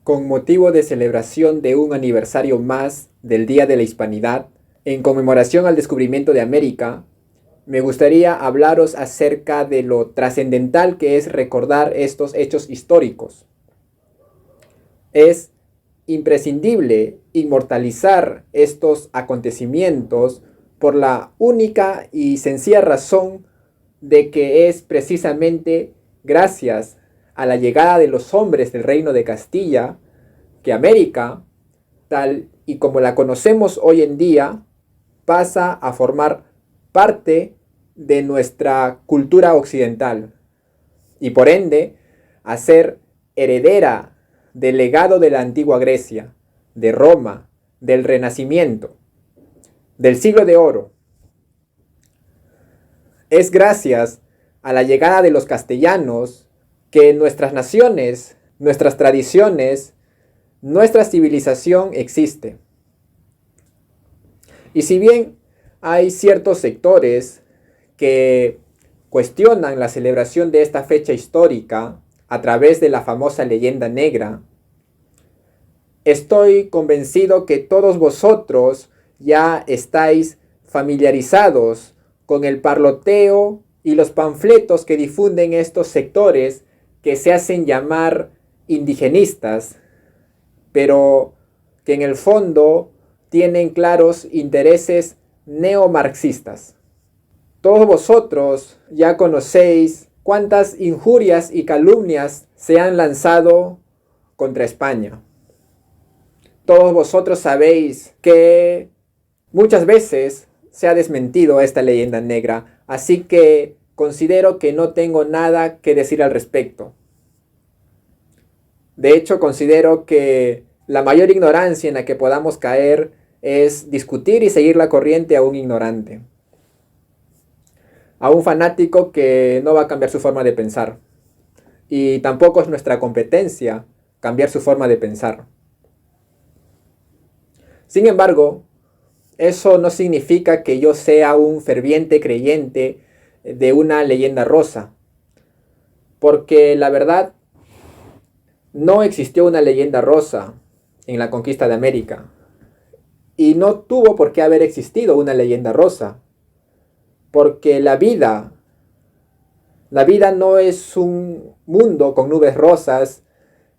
con motivo de celebración de un aniversario más del Día de la Hispanidad, en conmemoración al descubrimiento de América, me gustaría hablaros acerca de lo trascendental que es recordar estos hechos históricos. Es imprescindible inmortalizar estos acontecimientos por la única y sencilla razón de que es precisamente gracias a la llegada de los hombres del Reino de Castilla que América, tal y como la conocemos hoy en día, pasa a formar parte de nuestra cultura occidental y por ende a ser heredera del legado de la antigua Grecia, de Roma, del Renacimiento, del siglo de oro. Es gracias a la llegada de los castellanos que nuestras naciones, nuestras tradiciones, nuestra civilización existe. Y si bien hay ciertos sectores que cuestionan la celebración de esta fecha histórica a través de la famosa leyenda negra, estoy convencido que todos vosotros ya estáis familiarizados con el parloteo y los panfletos que difunden estos sectores que se hacen llamar indigenistas, pero que en el fondo tienen claros intereses neomarxistas. Todos vosotros ya conocéis cuántas injurias y calumnias se han lanzado contra España. Todos vosotros sabéis que muchas veces se ha desmentido esta leyenda negra, así que considero que no tengo nada que decir al respecto. De hecho, considero que la mayor ignorancia en la que podamos caer es discutir y seguir la corriente a un ignorante, a un fanático que no va a cambiar su forma de pensar. Y tampoco es nuestra competencia cambiar su forma de pensar. Sin embargo, eso no significa que yo sea un ferviente creyente de una leyenda rosa, porque la verdad, no existió una leyenda rosa en la conquista de América, y no tuvo por qué haber existido una leyenda rosa, porque la vida no es un mundo con nubes rosas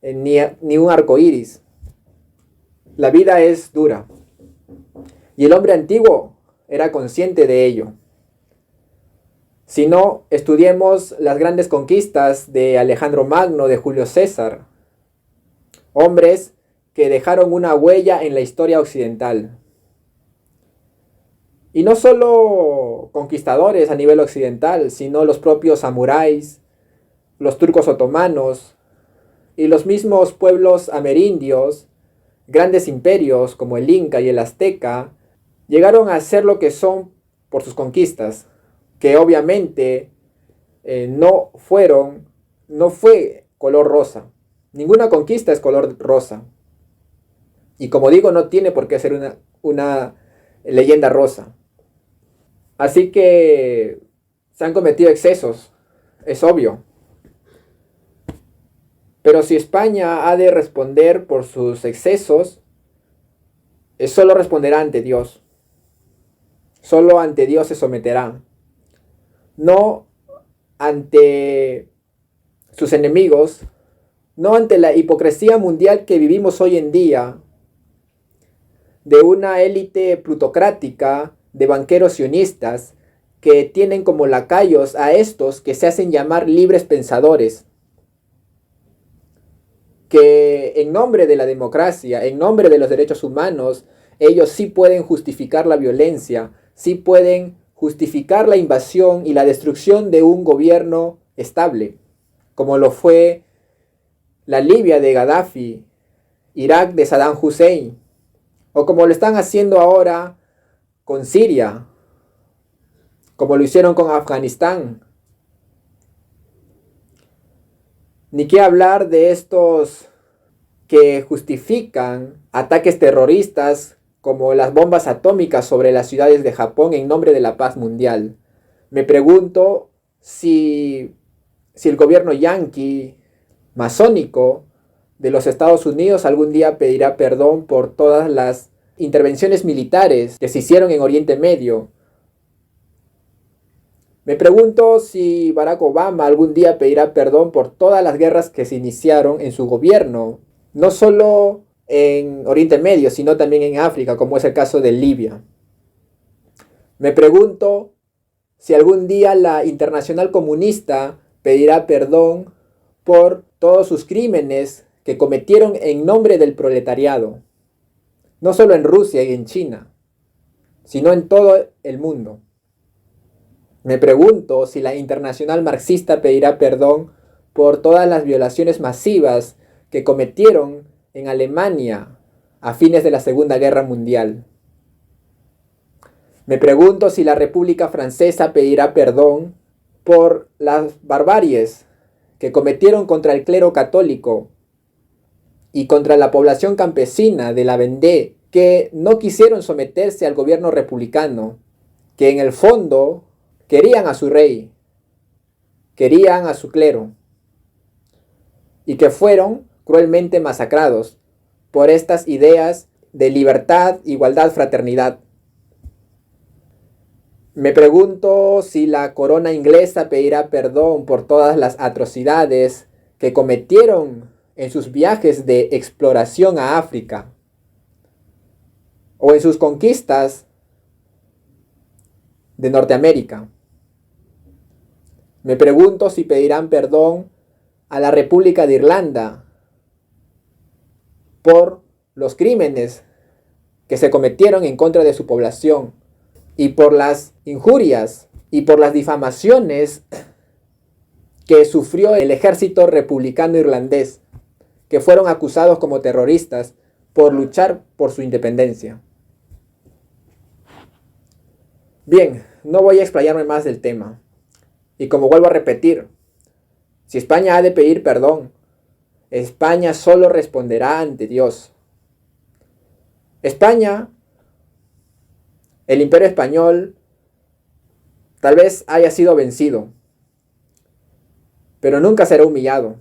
ni un arco iris. La vida es dura. Y el hombre antiguo era consciente de ello. Si no, estudiemos las grandes conquistas de Alejandro Magno, de Julio César. Hombres que dejaron una huella en la historia occidental. Y no solo conquistadores a nivel occidental, sino los propios samuráis, los turcos otomanos y los mismos pueblos amerindios, grandes imperios como el Inca y el Azteca, llegaron a ser lo que son por sus conquistas, que obviamente no fue color rosa. Ninguna conquista es color rosa. Y como digo, no tiene por qué ser una leyenda rosa. Así que se han cometido excesos, es obvio. Pero si España ha de responder por sus excesos, solo responderá ante Dios. Solo ante Dios se someterá. No ante sus enemigos, no ante la hipocresía mundial que vivimos hoy en día, de una élite plutocrática, de banqueros sionistas, que tienen como lacayos a estos que se hacen llamar libres pensadores, que en nombre de la democracia, en nombre de los derechos humanos, ellos sí pueden justificar la violencia, sí pueden justificar la invasión y la destrucción de un gobierno estable, como lo fue la Libia de Gaddafi, Irak de Saddam Hussein, o como lo están haciendo ahora con Siria, como lo hicieron con Afganistán. Ni qué hablar de estos que justifican ataques terroristas como las bombas atómicas sobre las ciudades de Japón en nombre de la paz mundial. Me pregunto si el gobierno yanqui masónico de los Estados Unidos algún día pedirá perdón por todas las intervenciones militares que se hicieron en Oriente Medio. Me pregunto si Barack Obama algún día pedirá perdón por todas las guerras que se iniciaron en su gobierno, no solo en Oriente Medio, sino también en África, como es el caso de Libia. Me pregunto si algún día la Internacional Comunista pedirá perdón por todos sus crímenes que cometieron en nombre del proletariado, no solo en Rusia y en China, sino en todo el mundo. Me pregunto si la Internacional Marxista pedirá perdón por todas las violaciones masivas que cometieron en Alemania a fines de la Segunda Guerra Mundial. Me pregunto si la República Francesa pedirá perdón por las barbaries que cometieron contra el clero católico y contra la población campesina de la Vendée, que no quisieron someterse al gobierno republicano, que en el fondo querían a su rey, querían a su clero, y que fueron cruelmente masacrados por estas ideas de libertad, igualdad, fraternidad. Me pregunto si la corona inglesa pedirá perdón por todas las atrocidades que cometieron en sus viajes de exploración a África o en sus conquistas de Norteamérica. Me pregunto si pedirán perdón a la República de Irlanda por los crímenes que se cometieron en contra de su población y por las injurias y por las difamaciones que sufrió el ejército republicano irlandés, que fueron acusados como terroristas por luchar por su independencia. Bien, no voy a explayarme más del tema. Y como vuelvo a repetir, si España ha de pedir perdón, España solo responderá ante Dios. España, el Imperio Español, tal vez haya sido vencido, pero nunca será humillado.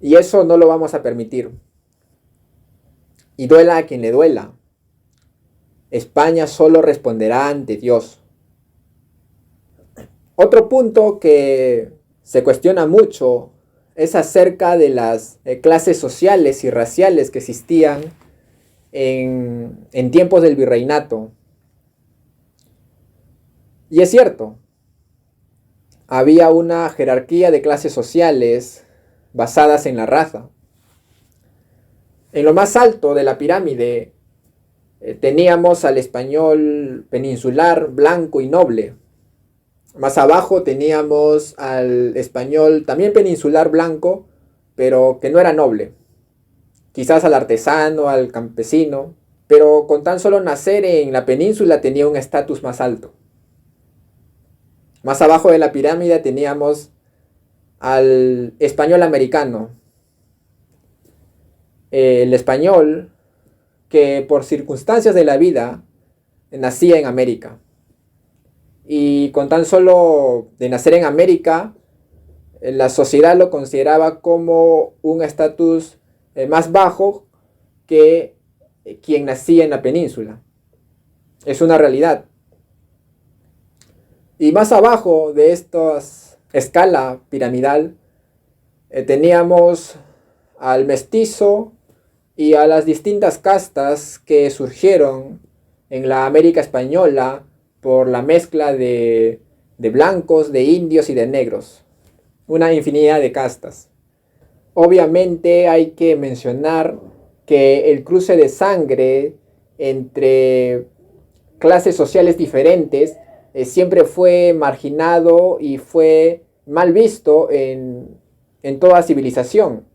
Y eso no lo vamos a permitir. Y duela a quien le duela, España solo responderá ante Dios. Otro punto que se cuestiona mucho es acerca de las clases sociales y raciales que existían en tiempos del virreinato. Y es cierto, había una jerarquía de clases sociales basadas en la raza. En lo más alto de la pirámide teníamos al español peninsular blanco y noble. Más abajo teníamos al español también peninsular blanco, pero que no era noble. Quizás al artesano, al campesino, pero con tan solo nacer en la península tenía un estatus más alto. Más abajo de la pirámide teníamos al español americano. El español que por circunstancias de la vida nacía en América. Y con tan solo de nacer en América, la sociedad lo consideraba como un estatus más bajo que quien nacía en la península. Es una realidad. Y más abajo de esta escala piramidal teníamos al mestizo y a las distintas castas que surgieron en la América española por la mezcla de blancos, de indios y de negros. Una infinidad de castas. Obviamente hay que mencionar que el cruce de sangre entre clases sociales diferentes siempre fue marginado y fue mal visto en toda civilización.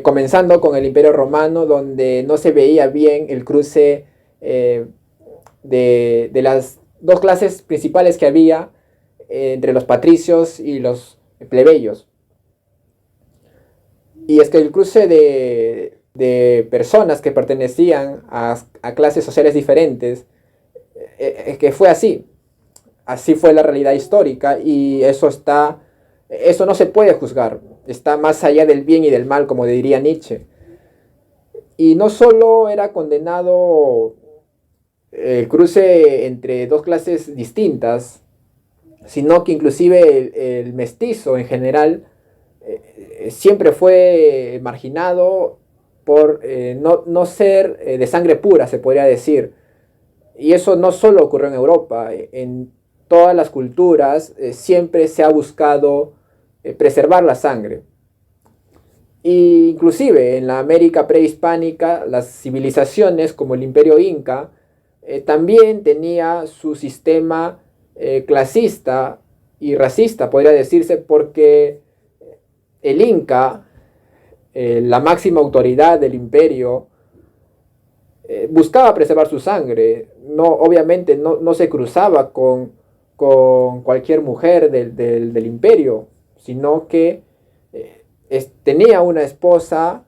Comenzando con el Imperio Romano, donde no se veía bien el cruce de las dos clases principales que había entre los patricios y los plebeyos. Y es que el cruce de personas que pertenecían a clases sociales diferentes, que fue así. Así fue la realidad histórica y eso no se puede juzgar. está más allá del bien y del mal, como diría Nietzsche. Y no solo era condenado el cruce entre dos clases distintas, sino que inclusive el mestizo en general siempre fue marginado por no ser de sangre pura, se podría decir. Y eso no solo ocurrió en Europa, en todas las culturas siempre se ha buscado preservar la sangre. Y inclusive en la América prehispánica, las civilizaciones como el Imperio Inca también tenía su sistema clasista y racista, podría decirse, porque el Inca, la máxima autoridad del imperio, buscaba preservar su sangre. No, obviamente no se cruzaba con cualquier mujer del imperio, sino que tenía una esposa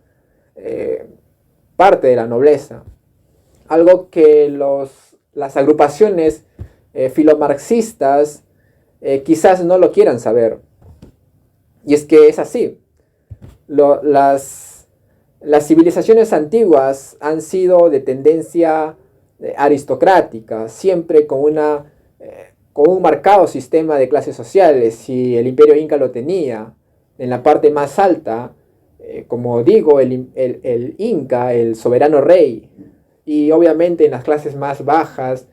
parte de la nobleza. Algo que las agrupaciones filomarxistas quizás no lo quieran saber. Y es que es así. Las civilizaciones antiguas han sido de tendencia aristocrática, siempre con un marcado sistema de clases sociales. Y el Imperio Inca lo tenía en la parte más alta, como digo, el Inca, el soberano rey. Y obviamente en las clases más bajas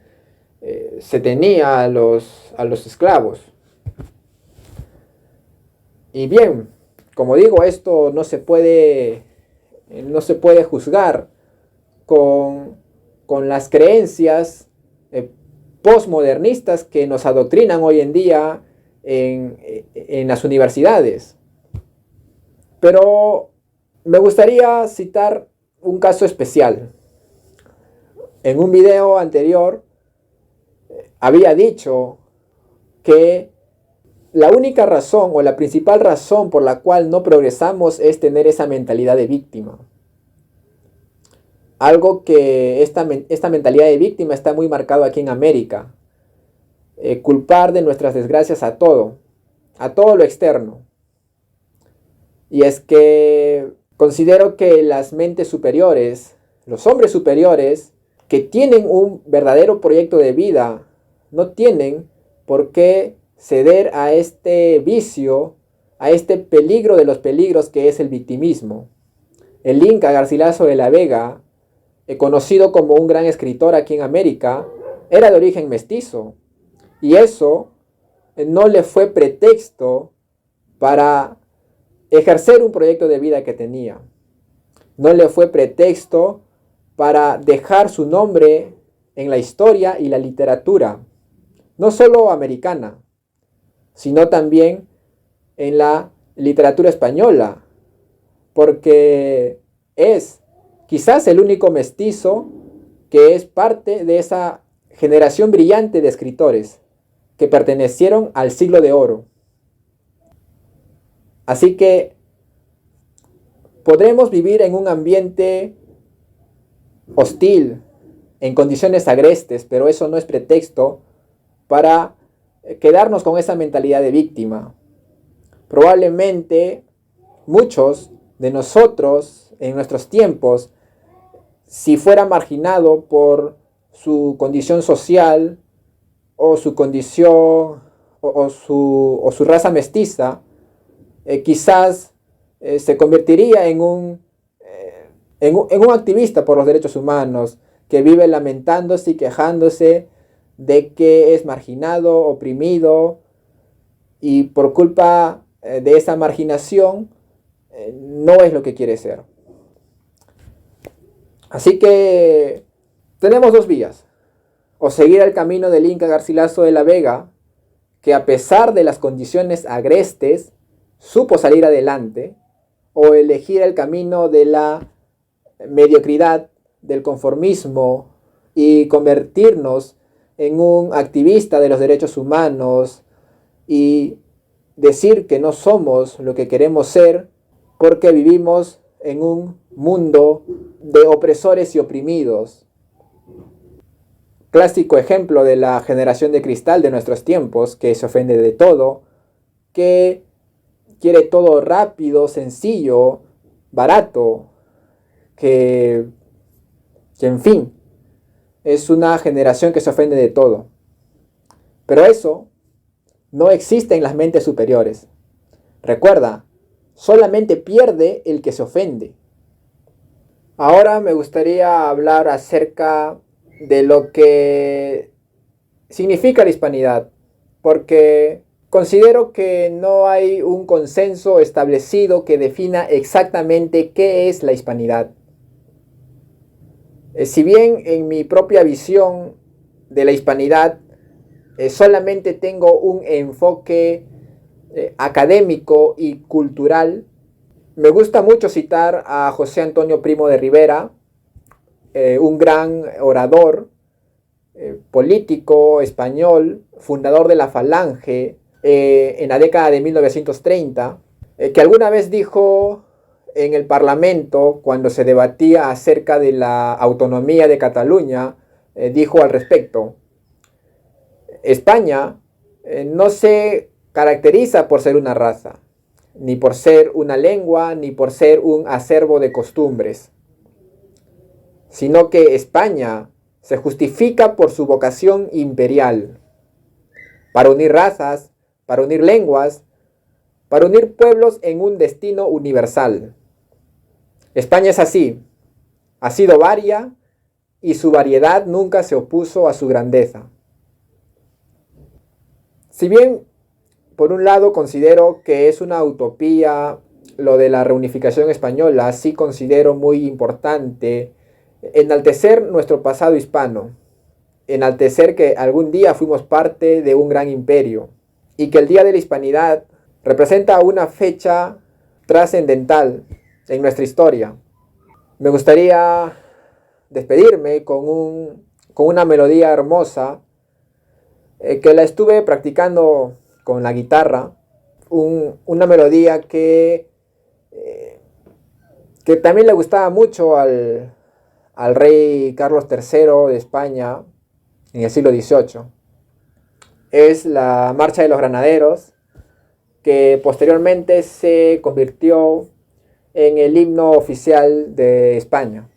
se tenía a los esclavos. Y bien, como digo, esto no se puede juzgar con las creencias postmodernistas que nos adoctrinan hoy en día en las universidades. Pero me gustaría citar un caso especial. En un video anterior había dicho que la única razón o la principal razón por la cual no progresamos es tener esa mentalidad de víctima. Algo que esta mentalidad de víctima está muy marcado aquí en América. Culpar de nuestras desgracias a todo lo externo. Y es que considero que las mentes superiores, los hombres superiores, que tienen un verdadero proyecto de vida, no tienen por qué ceder a este vicio, a este peligro de los peligros que es el victimismo. El Inca Garcilaso de la Vega, conocido como un gran escritor aquí en América, era de origen mestizo. Y eso no le fue pretexto para ejercer un proyecto de vida que tenía. No le fue pretexto para dejar su nombre en la historia y la literatura, no solo americana, sino también en la literatura española, porque es quizás el único mestizo que es parte de esa generación brillante de escritores que pertenecieron al siglo de oro. Así que podremos vivir en un ambiente hostil, en condiciones agrestes, pero eso no es pretexto para quedarnos con esa mentalidad de víctima. Probablemente muchos de nosotros en nuestros tiempos, si fuera marginado por su condición social o su condición o su raza mestiza, quizás se convertiría en un activista por los derechos humanos que vive lamentándose y quejándose de que es marginado, oprimido, y por culpa de esa marginación no es lo que quiere ser. Así que tenemos dos vías: o seguir el camino del Inca Garcilaso de la Vega, que a pesar de las condiciones agrestes supo salir adelante, o elegir el camino de la mediocridad, del conformismo, y convertirnos en un activista de los derechos humanos y decir que no somos lo que queremos ser porque vivimos en un mundo de opresores y oprimidos. Clásico ejemplo de la generación de cristal de nuestros tiempos, que se ofende de todo, que quiere todo rápido, sencillo, barato, que en fin, es una generación que se ofende de todo. Pero eso no existe en las mentes superiores. Recuerda, solamente pierde el que se ofende. Ahora me gustaría hablar acerca de lo que significa la hispanidad, porque considero que no hay un consenso establecido que defina exactamente qué es la hispanidad. Si bien en mi propia visión de la hispanidad solamente tengo un enfoque académico y cultural, me gusta mucho citar a José Antonio Primo de Rivera, un gran orador, político español, fundador de la Falange en la década de 1930, que alguna vez dijo en el Parlamento, cuando se debatía acerca de la autonomía de Cataluña, dijo al respecto: España no se caracteriza por ser una raza, ni por ser una lengua, ni por ser un acervo de costumbres, sino que España se justifica por su vocación imperial, para unir razas, para unir lenguas, para unir pueblos en un destino universal. España es así, ha sido varia y su variedad nunca se opuso a su grandeza. Si bien, por un lado, considero que es una utopía lo de la reunificación española, sí considero muy importante enaltecer nuestro pasado hispano, enaltecer que algún día fuimos parte de un gran imperio y que el Día de la Hispanidad representa una fecha trascendental en nuestra historia. Me gustaría despedirme con una melodía hermosa que la estuve practicando con la guitarra, una melodía que también le gustaba mucho al rey Carlos III de España en el siglo XVIII. Es la Marcha de los Granaderos, que posteriormente se convirtió en el himno oficial de España.